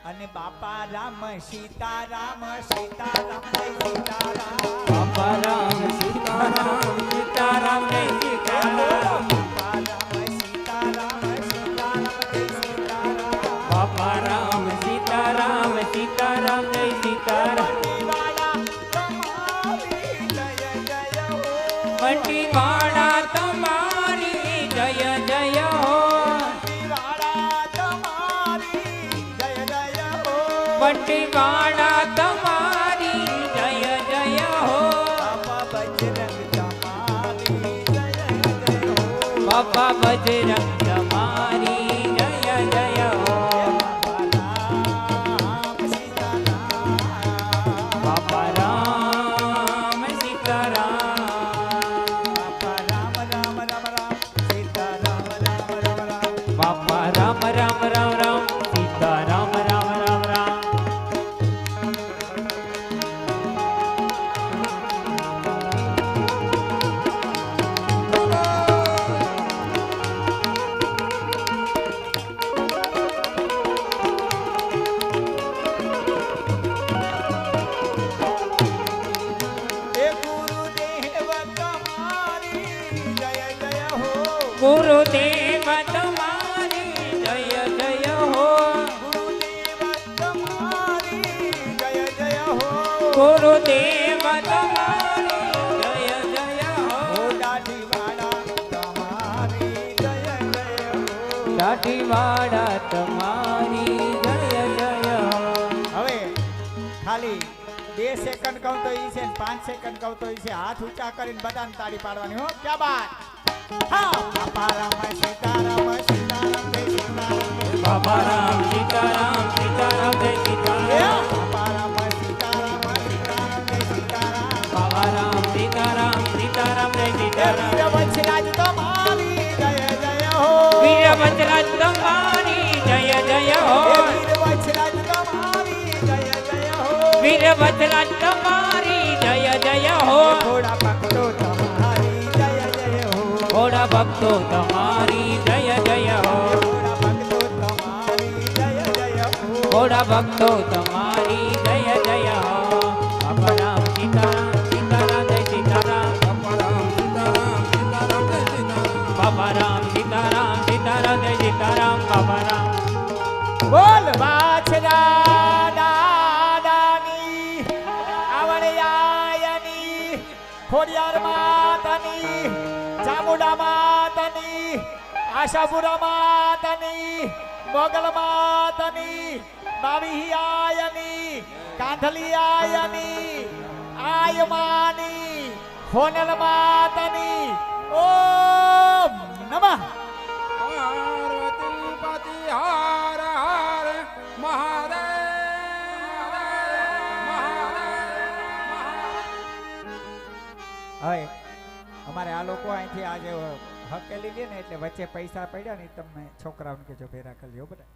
અને બાપા રામ સીતારામ સીતારામ જય સીતારામ બાપા રામ સીતારામ સીતારામ જય સીતારામ બાપા રામ સીતારામ સીતારામ જય સીતારામ બાપા રામ સીતારામ સીતારામ જય સીતારામ બંટીવાલા તમારી જય જય હો બંટીવાળા તમારી જય જય હો બંટીવાલા તમારી જય જય હો બંટીવાળા તમારી જય જય હો બાપા બજરંગ તમારી જય જય હો બાપા બજરંગ તમારી જય જય હો બાપા રામ બાપા રામ સીતારામ સીતારામ બાપા રામ રામ રામ રામ સીતારામ રામ રામ રામ બાપા રામ રામ રામ રામ સીતારામ રામ રામ રામ એ ગુરુદેવ તમારી જય જય હો ગુરુદેવ તમારી જય જય હો ગુરુદેવ તમારી જય જય હો ગુરુદેવ તમારી જય જય હો ઓ દાઢીવાળા તમારી જય જય હો દાઢીવાળા તમારી જય જય હો હવે ખાલી 2 સેકન્ડ કહું તો ઈ છે ને 5 સેકન્ડ કહું તો ઈ છે હાથ ઊંચા કરીને બધાને તાળી પાડવાની હો ક્યાં બાત હા બાપા રામ સીતારામ સીતારામ જય સીતારામ બાપા રામ સીતારામ સીતારામ જય સીતારામ બાપા રામ સીતારામ સીતારામ જય સીતારામ બાપા રામ સીતારામ સીતારામ જય સીતારામ વીરવંશરાજ તમારી જય જય હો વીરવંશરાજ તમારી જય જય હો વીરવંશરાજ તમારી જય જય હો વીરવંશરાજ તમારી જય જય હો ઘોડા ભક્તો તમારી જય જય હો ઘોડા ભક્તો તમારી જય જય હો ઘોડા ભક્તો તમારી જય જય હો ઘોડા ભક્તો તમારી જય જય હો બાપા રામ સીતારામ સીતારામ જય સીતારામ બાપા રામ સીતારામ સીતારામ જય સીતારામ બાપા રામ બોલ વાછરા દાદાની આવડિયાની ખોડિયાર માતાની ચામુંડા માતાની આશાપુરા માતાની મોગલ માતાની બાવી આયની કાંધલી આયની આયમાની હોનલ માતાની ઓમ નમઃ પાર્વતી પતિ હર હર મહાદેવ હવે અમારે આ લોકો અહીંથી આજે હકેલી લે ને એટલે વચ્ચે પૈસા પડ્યા ને તમે છોકરાઓને કેજો ભેરા કરી લ્યો બધા